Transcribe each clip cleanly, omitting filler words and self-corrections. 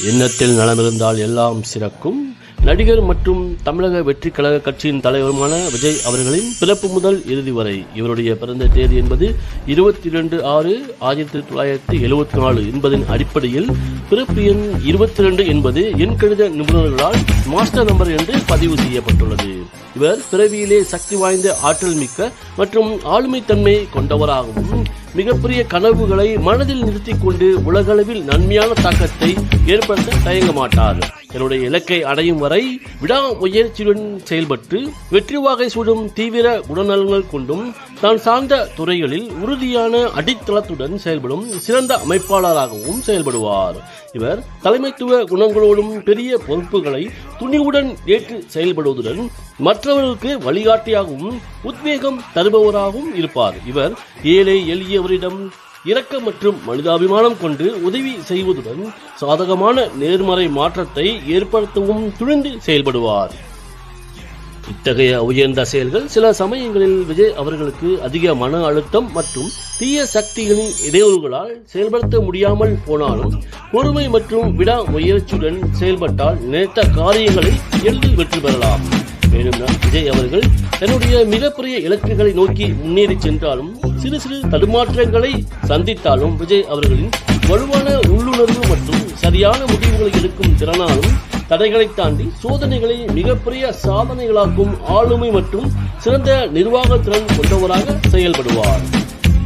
எண்ணத்தில் நலமிருந்தால் எல்லாம் சிறக்கும். நடிகர் மற்றும் தமிழக வெற்றி கழக கட்சியின் தலைவருமான விஜய் அவர்களின் பிறப்பு முதல் இறுதி வரை இவருடைய பிறந்த தேதி என்பது 22/6/1974 என்பதன் அடிப்படையில் பிறப்பு எண் 22 என்பது எண்கணித நிபுணர்களால் மாஸ்டர் நம்பர் என்று பதிவு செய்யப்பட்டுள்ளது. இவர் பிறவியிலே சக்தி வாய்ந்த ஆற்றல் மிக்க மற்றும் ஆளுமை தன்மை கொண்டவராகவும் மிகப்பெரிய கனவுகளை மனதில் நிறுத்திக் கொண்டு உலகளவில் நன்மையான தாக்கத்தை ஏற்படுத்த தயங்க மாட்டார். தன்னுடைய இலக்கை அடையும் வரை விடாமுயற்சியுடன் செயல்பட்டு வெற்றி வாகை சூடும் தீவிர குணநலன்கள் கொண்டும் தான் சார்ந்த துறைகளில் உறுதியான அடித்தளத்துடன் செயல்படும் சிறந்த அமைப்பாளராகவும் செயல்படுவார். இவர் தலைமைத்துவ குணங்களோடும் பெரிய பொறுப்புகளை துணிவுடன் ஏற்று செயல்படுவதுடன் மற்றவர்களுக்கு வழிகாட்டியாகவும் உத்வேகம் தருபவராகவும் இருப்பார். இவர் ஏழை எளியவரிடம் இரக்கம் மற்றும் மனிதாபிமானம் கொண்டு உதவி செய்வதுடன் சாதகமான நேர்மறை மாற்றத்தை ஏற்படுத்தவும் துணிந்து செயல்படுவார். இத்தகைய உயர்ந்த செயல்கள் சில சமயங்களில் விஜய் அவர்களுக்கு அதிக மன அழுத்தம் மற்றும் தீய சக்திகளின் இடையூறுகளால் செயல்படுத்த முடியாமல் போனாலும் பொறுமை மற்றும் விடாமுயற்சியுடன் செயல்பட்டால் நினைத்த காரியங்களை எளிதில் வெற்றி பெறலாம். மேலும் விஜய் அவர்கள் தன்னுடைய மிகப்பெரிய இலக்குகளை நோக்கி முன்னேறி சென்றாலும் சிறு சிறு தடுமாற்றங்களை சந்தித்தாலும் விஜய் அவர்களின் வலுவான உள்ளுணர்வு மற்றும் சரியான முடிவுகளை எடுக்கும் திறனாலும் தடைகளை தாண்டி சோதனைகளை மிகப்பெரிய சாதனைகளாக்கும் ஆளுமை மற்றும் சிறந்த நிர்வாக திறன் கொண்டவராக செயல்படுவார்.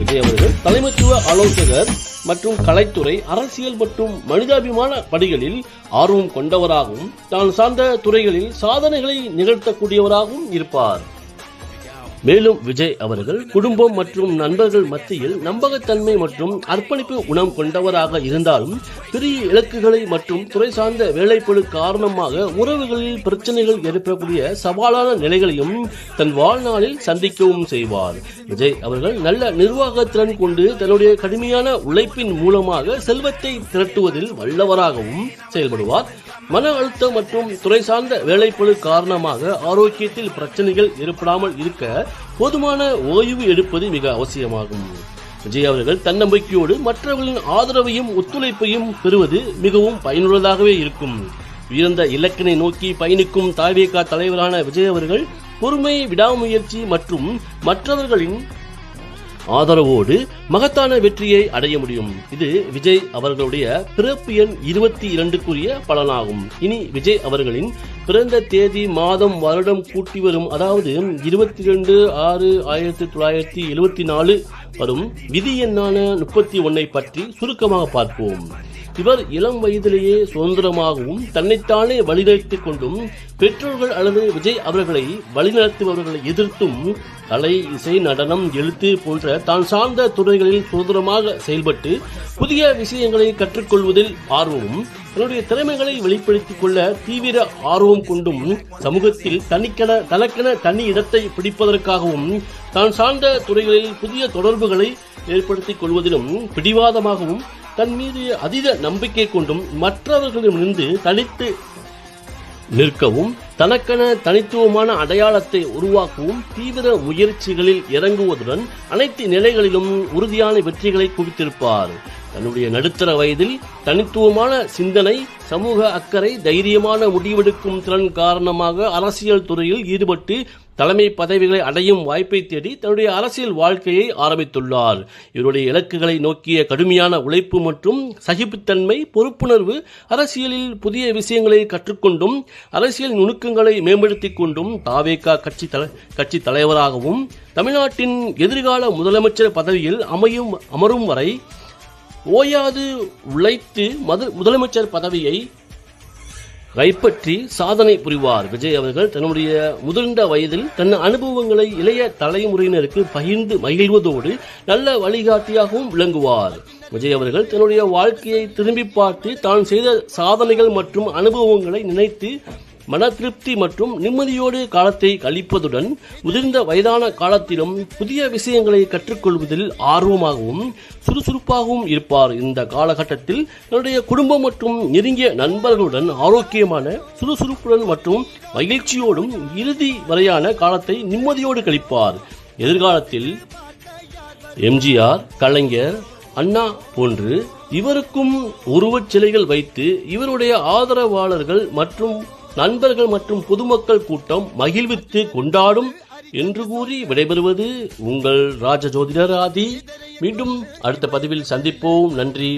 விஜய் அவர்கள் தலைமைத்துவ ஆலோசகர் மற்றும் கலைத்துறை, அரசியல் மற்றும் மனிதாபிமான படிகளில் ஆர்வம் கொண்டவராகவும் தான் சார்ந்த துறைகளில் சாதனைகளை நிகழ்த்தக்கூடியவராகவும் இருப்பார். மேலும் விஜய் அவர்கள் குடும்பம் மற்றும் நண்பர்கள் மத்தியில் நம்பகத்தன்மை மற்றும் அர்ப்பணிப்பு குணம் கொண்டவராக இருந்தாலும் பெரிய இலக்குகளை மற்றும் துறை சார்ந்த வேலைப்பளு காரணமாக உறவுகளில் பிரச்சனைகள் ஏற்படக்கூடிய சவாலான நிலைகளையும் தன் வாழ்நாளில் சந்திக்கவும் செய்வார். விஜய் அவர்கள் நல்ல நிர்வாகத்திறன் கொண்டு தன்னுடைய கடுமையான உழைப்பின் மூலமாக செல்வத்தை திரட்டுவதில் வல்லவராகவும் செயல்படுவார். மன அழுத்தம் மற்றும் துறை சார்ந்த வேலைப்பளு காரணமாக ஆரோக்கியத்தில் பிரச்சனைகள் ஏற்படாமல் இருக்க போதுமான ஓய்வு எடுப்பது மிக அவசியமாகும். விஜய் அவர்கள் தன்னம்பிக்கையோடு மற்றவர்களின் ஆதரவையும் ஒத்துழைப்பையும் பெறுவது மிகவும் பயனுள்ளதாகவே இருக்கும். உயர்ந்த இலக்கினை நோக்கி பயணிக்கும் தாவேகா தலைவரான விஜய் அவர்கள் பொறுமை, விடாமுயற்சி மற்றும் மற்றவர்களின் ஆதரவோடு மகத்தான வெற்றியை அடைய முடியும். இது விஜய் அவர்களுடைய பிறப்பு எண் 22 பலனாகும். இனி விஜய் அவர்களின் பிறந்த தேதி, மாதம், வருடம் கூட்டி வரும், அதாவது 22/6/1974 வரும் விதி எண்ணான 31 பற்றி சுருக்கமாக பார்ப்போம். இவர் இளம் வயதிலேயே சுதந்திரமாகவும் தன்னைத்தானே வழிநடத்திக் கொண்டும் பெற்றோர்கள் அல்லது விஜய் அவர்களை வழிநடத்துபவர்களை எதிர்த்தும் கலை, இசை, நடனம், எழுத்து போன்ற தான் சார்ந்த துறைகளில் சுதந்திரமாக செயல்பட்டு புதிய விஷயங்களை கற்றுக்கொள்வதில் ஆர்வமும் தன்னுடைய திறமைகளை வெளிப்படுத்திக் கொள்ள தீவிர ஆர்வம் கொண்டும் சமூகத்தில் தனக்கென தனி இடத்தை பிடிப்பதற்காகவும் தான் சார்ந்த துறைகளில் புதிய தொடர்புகளை ஏற்படுத்திக் கொள்வதிலும் பிடிவாதமாகவும் தன் மீது அதீத நம்பிக்கை கொண்டும் மற்றவர்களிடமிருந்து தனித்து நிற்கவும் தனக்கென தனித்துவமான அடையாளத்தை உருவாக்கவும் தீவிர முயற்சிகளில் இறங்குவதுடன் அனைத்து நிலைகளிலும் உறுதியான வெற்றிகளை குவித்திருப்பார். தன்னுடைய நடுத்தர வயதில் தனித்துவமான சிந்தனை, சமூக அக்கறை, தைரியமான முடிவெடுக்கும் திறன் காரணமாக அரசியல் துறையில் ஈடுபட்டு தலைமை பதவிகளை அடையும் வாய்ப்பை தேடி தன்னுடைய அரசியல் வாழ்க்கையை ஆரம்பித்துள்ளார். இவருடைய இலக்குகளை நோக்கிய கடுமையான உழைப்பு மற்றும் சகிப்புத்தன்மை, பொறுப்புணர்வு, அரசியலில் புதிய விஷயங்களை கற்றுக்கொண்டும் அரசியல் நுணுக்கங்களை மேம்படுத்திக் கொண்டும் தாவேகா கட்சி தலைவராகவும் தமிழ்நாட்டின் எதிர்கால முதலமைச்சர் பதவியில் அமரும் வரை ஓயாது உழைத்து முதலமைச்சர் பதவியை கைப்பற்றி சாதனை புரிவார். விஜய் அவர்கள் தன்னுடைய முதிர்ந்த வயதில் தன் அனுபவங்களை இளைய தலைமுறையினருக்கு பகிர்ந்து மகிழ்வதோடு நல்ல வழிகாட்டியாகவும் விளங்குவார். விஜய் அவர்கள் தன்னுடைய வாழ்க்கையை திரும்பி பார்த்து தான் செய்த சாதனைகள் மற்றும் அனுபவங்களை நினைத்து மன திருப்தி மற்றும் நிம்மதியோடு காலத்தை கழிப்பதுடன் முதிர்ந்த வயதான காலத்திலும் புதிய விஷயங்களை கற்றுக்கொள்வதில் ஆர்வமாகவும் சுறுசுறுப்பாகவும் இருப்பார். இந்த காலகட்டத்தில் தன்னுடைய குடும்பம் மற்றும் நெருங்கிய நண்பர்களுடன் ஆரோக்கியமான சுறுசுறுப்புடன் மற்றும் மகிழ்ச்சியோடும் இறுதி வரையான காலத்தை நிம்மதியோடு கழிப்பார். எதிர்காலத்தில் எம்ஜிஆர், கலைஞர், அண்ணா போன்று இவருக்கும் உருவச் சிலைகள் வைத்து இவருடைய ஆதரவாளர்கள் மற்றும் நண்பர்கள் மற்றும் பொதுமக்கள் கூட்டம் மகிழ்வித்து கொண்டாடும் என்று கூறி விடைபெறுவது உங்கள் ராஜ ஜோதிடர் ஆதி. மீண்டும் அடுத்த பதிவில் சந்திப்போம். நன்றி.